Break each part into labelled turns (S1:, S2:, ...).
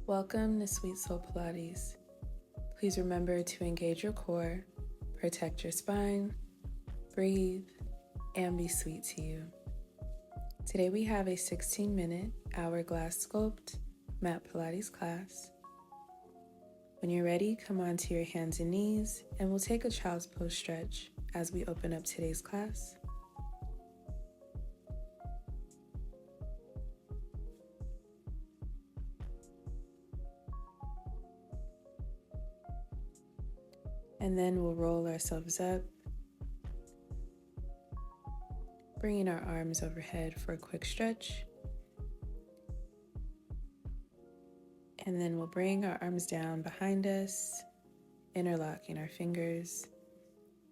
S1: Welcome to Sweet Soul Pilates. Please remember to engage your core, protect your spine, breathe, and be sweet to you. Today we have a 16-minute hourglass sculpt mat Pilates class. When you're ready, come onto your hands and knees and we'll take a child's pose stretch as we open up today's class. And then we'll roll ourselves up, bringing our arms overhead for a quick stretch. And then we'll bring our arms down behind us, interlocking our fingers.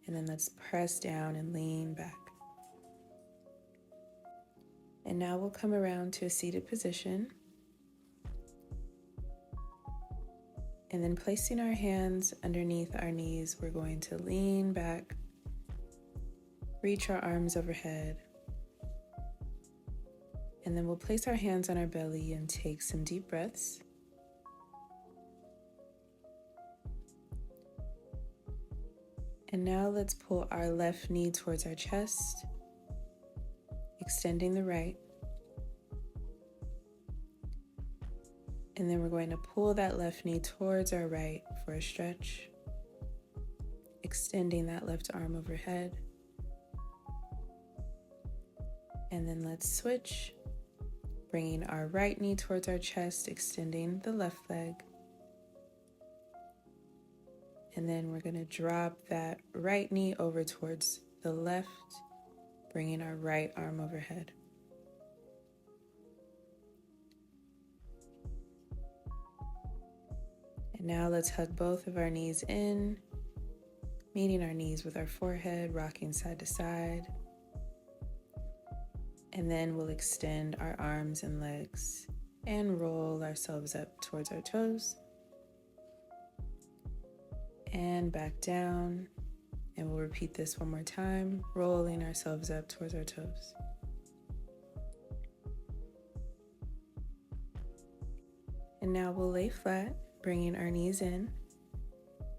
S1: And then let's press down and lean back. And now we'll come around to a seated position. And then placing our hands underneath our knees, we're going to lean back, reach our arms overhead. And then we'll place our hands on our belly and take some deep breaths. And now let's pull our left knee towards our chest, extending the right. And then we're going to pull that left knee towards our right for a stretch, extending that left arm overhead. And then let's switch, bringing our right knee towards our chest, extending the left leg. And then we're going to drop that right knee over towards the left, bringing our right arm overhead. And now let's hug both of our knees in, meeting our knees with our forehead, rocking side to side. And then we'll extend our arms and legs and roll ourselves up towards our toes. And back down, and we'll repeat this one more time, rolling ourselves up towards our toes. And now we'll lay flat, bringing our knees in,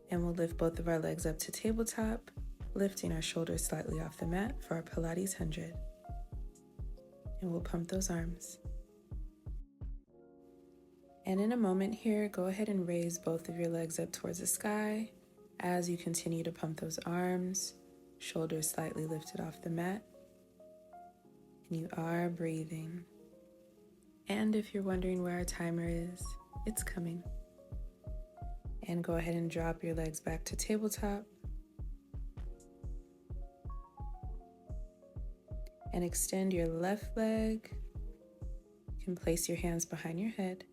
S1: and we'll lift both of our legs up to tabletop, lifting our shoulders slightly off the mat for our Pilates 100. And we'll pump those arms. And in a moment here, go ahead and raise both of your legs up towards the sky as you continue to pump those arms, shoulders slightly lifted off the mat. And you are breathing. And if you're wondering where our timer is, it's coming. And go ahead and drop your legs back to tabletop. And extend your left leg. You can place your hands behind your head.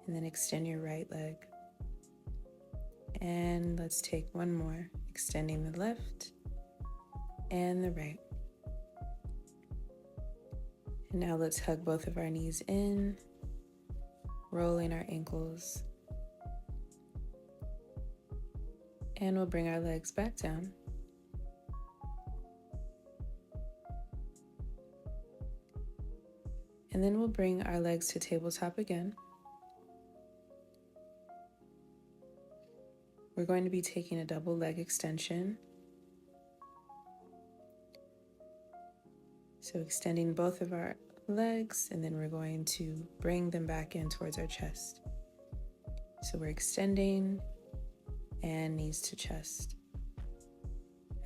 S1: And then extend your right leg. And let's take one more, extending the left and the right. And now let's hug both of our knees in, rolling our ankles. And we'll bring our legs back down. And then we'll bring our legs to tabletop again. We're going to be taking a double leg extension. So extending both of our legs, and then we're going to bring them back in towards our chest. So we're extending and knees to chest.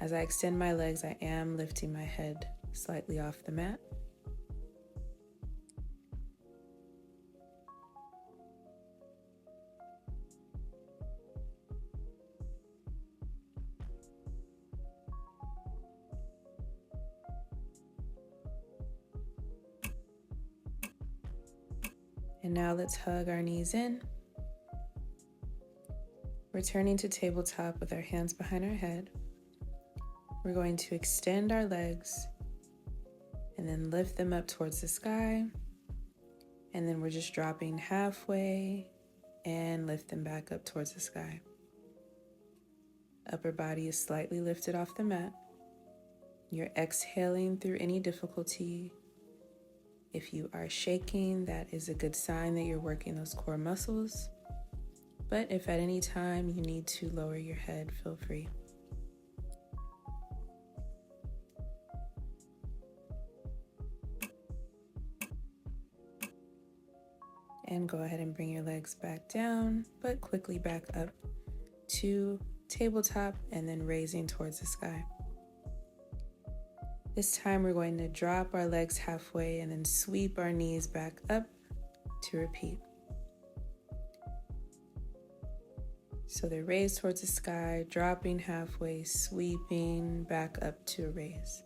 S1: As I extend my legs, I am lifting my head slightly off the mat. And now let's hug our knees in. Returning to tabletop with our hands behind our head. We're going to extend our legs and then lift them up towards the sky. And then we're just dropping halfway and lift them back up towards the sky. Upper body is slightly lifted off the mat. You're exhaling through any difficulty. If you are shaking, that is a good sign that you're working those core muscles. But if at any time you need to lower your head, feel free. And go ahead and bring your legs back down, but quickly back up to tabletop and then raising towards the sky. This time we're going to drop our legs halfway and then sweep our knees back up to repeat. So they're raised towards the sky, dropping halfway, sweeping back up to a raise.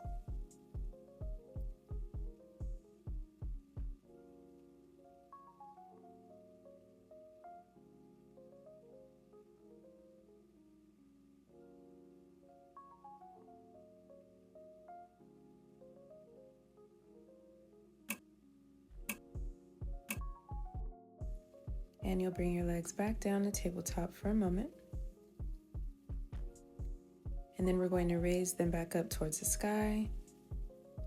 S1: And you'll bring your legs back down to tabletop for a moment. And then we're going to raise them back up towards the sky.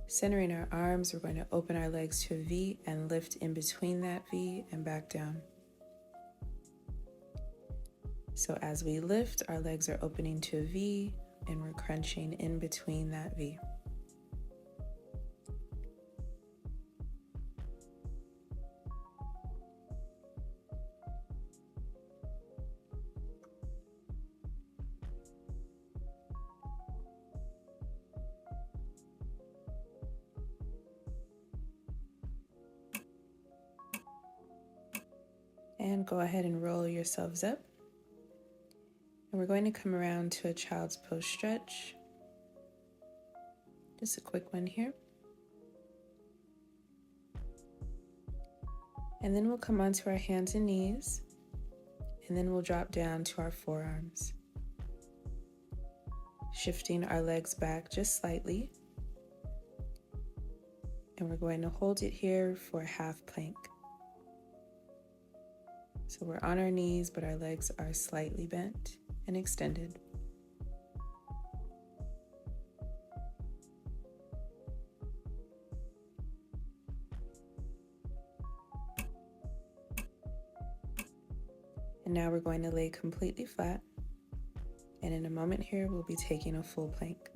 S1: Centering our arms, we're going to open our legs to a V and lift in between that V and back down. So as we lift, our legs are opening to a V and we're crunching in between that V. And go ahead and roll yourselves up. And we're going to come around to a child's pose stretch. Just a quick one here. And then we'll come onto our hands and knees. And then we'll drop down to our forearms. Shifting our legs back just slightly. And we're going to hold it here for half plank. So we're on our knees, but our legs are slightly bent and extended. And now we're going to lay completely flat. And in a moment here, we'll be taking a full plank.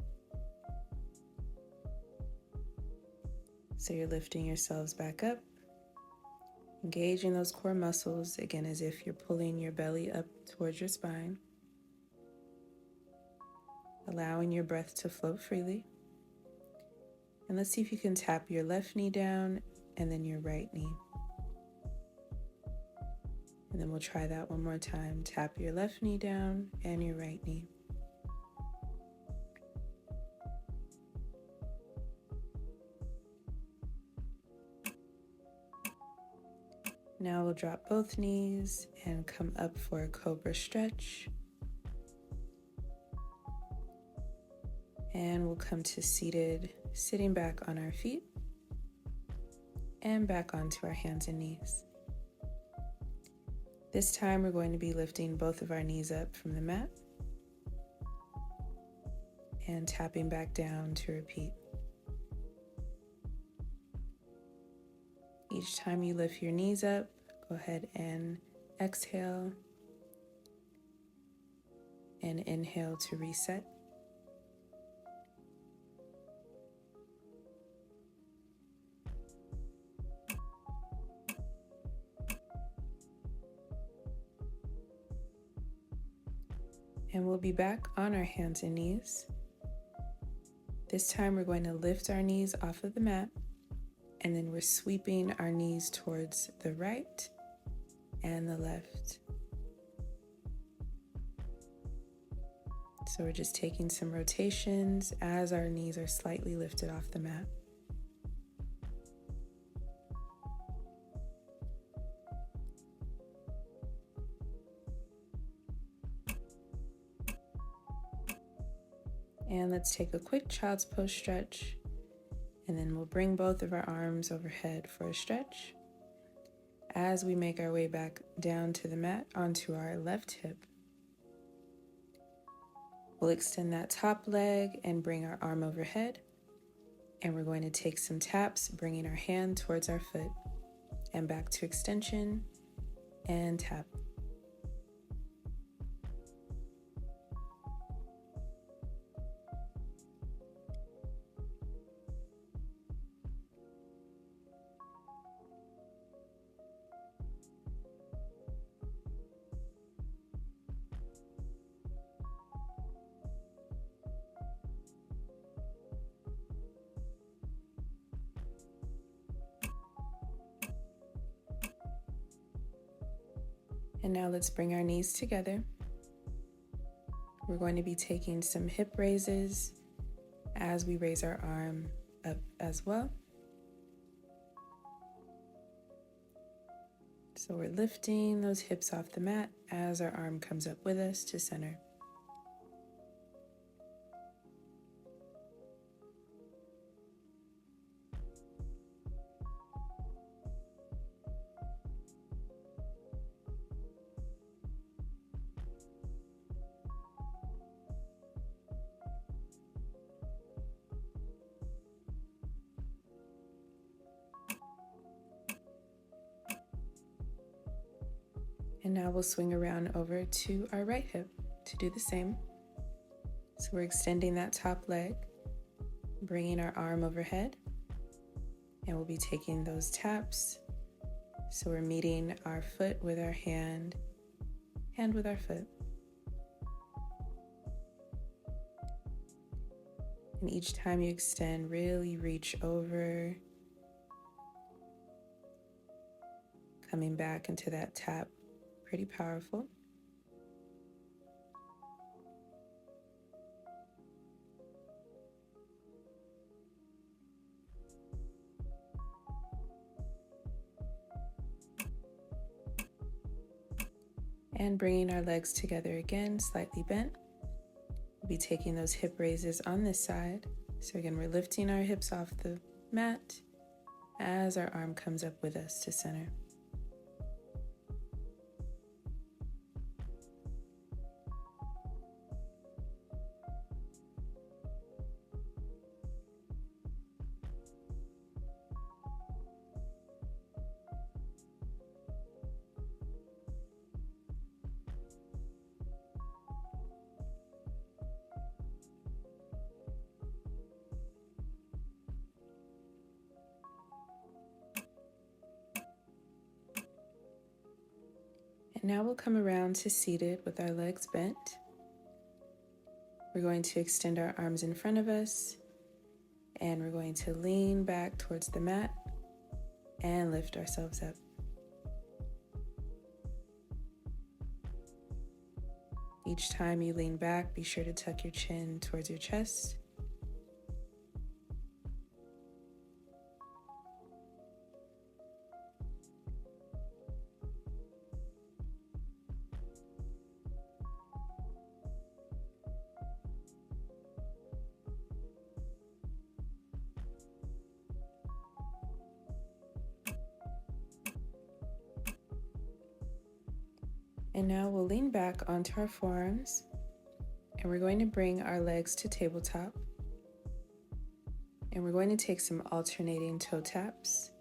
S1: So you're lifting yourselves back up, engaging those core muscles, again, as if you're pulling your belly up towards your spine. Allowing your breath to flow freely. And let's see if you can tap your left knee down and then your right knee. And then we'll try that one more time. Tap your left knee down and your right knee. Now we'll drop both knees and come up for a cobra stretch. And we'll come to seated, sitting back on our feet and back onto our hands and knees. This time we're going to be lifting both of our knees up from the mat and tapping back down to repeat. Each time you lift your knees up, go ahead and exhale and inhale to reset. And we'll be back on our hands and knees. This time we're going to lift our knees off of the mat, and then we're sweeping our knees towards the right and the left. So we're just taking some rotations as our knees are slightly lifted off the mat. And let's take a quick child's pose stretch, and then we'll bring both of our arms overhead for a stretch as we make our way back down to the mat onto our left hip. We'll extend that top leg and bring our arm overhead, And we're going to take some taps, bringing our hand towards our foot and back to extension and tap. And now let's bring our knees together. We're going to be taking some hip raises as we raise our arm up as well. So we're lifting those hips off the mat as our arm comes up with us to center. And now we'll swing around over to our right hip to do the same. So we're extending that top leg, bringing our arm overhead, and we'll be taking those taps. So we're meeting our foot with our hand with our foot. And each time you extend, really reach over, coming back into that tap. Pretty powerful. And bringing our legs together again, slightly bent. We'll be taking those hip raises on this side. So again, we're lifting our hips off the mat as our arm comes up with us to center. And now we'll come around to seated with our legs bent. We're going to extend our arms in front of us, and we're going to lean back towards the mat and lift ourselves up. Each time you lean back, be sure to tuck your chin towards your chest. And now we'll lean back onto our forearms, and we're going to bring our legs to tabletop. And we're going to take some alternating toe taps.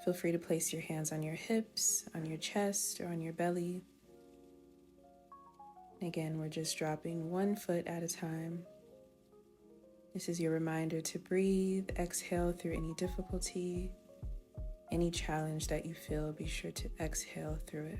S1: Feel free to place your hands on your hips, on your chest, or on your belly. And again, we're just dropping one foot at a time. This is your reminder to breathe, exhale through any difficulty, any challenge that you feel, be sure to exhale through it.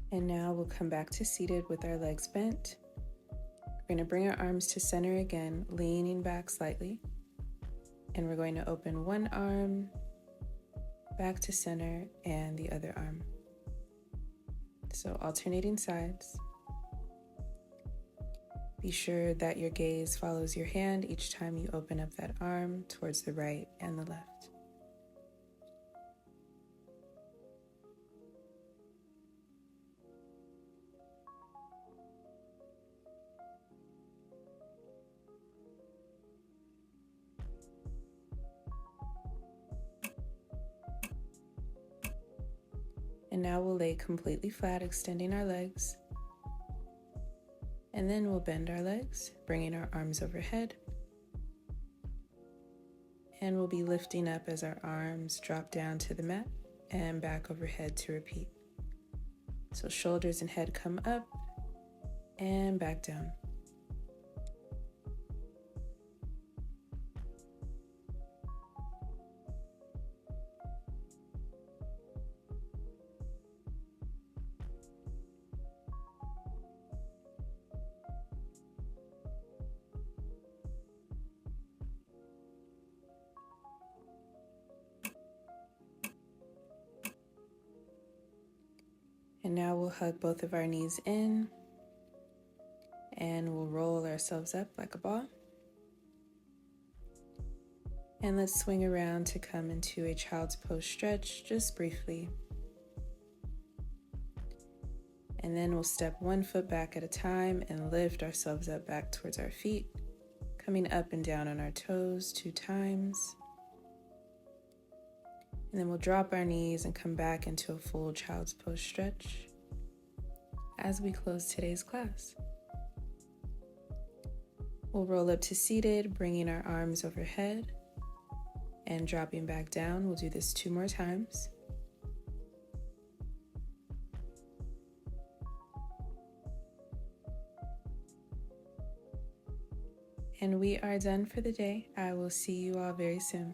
S1: And now we'll come back to seated with our legs bent. We're going to bring our arms to center again, leaning back slightly. And we're going to open one arm back to center and the other arm. So alternating sides. Be sure that your gaze follows your hand each time you open up that arm towards the right and the left. And now we'll lay completely flat, extending our legs. And then we'll bend our legs, bringing our arms overhead. And we'll be lifting up as our arms drop down to the mat and back overhead to repeat. So shoulders and head come up and back down. And now we'll hug both of our knees in and we'll roll ourselves up like a ball. And let's swing around to come into a child's pose stretch just briefly. And then we'll step one foot back at a time and lift ourselves up back towards our feet, coming up and down on our toes 2 times. And then we'll drop our knees and come back into a full child's pose stretch as we close today's class. We'll roll up to seated, bringing our arms overhead and dropping back down. We'll do this 2 more times. And we are done for the day. I will see you all very soon.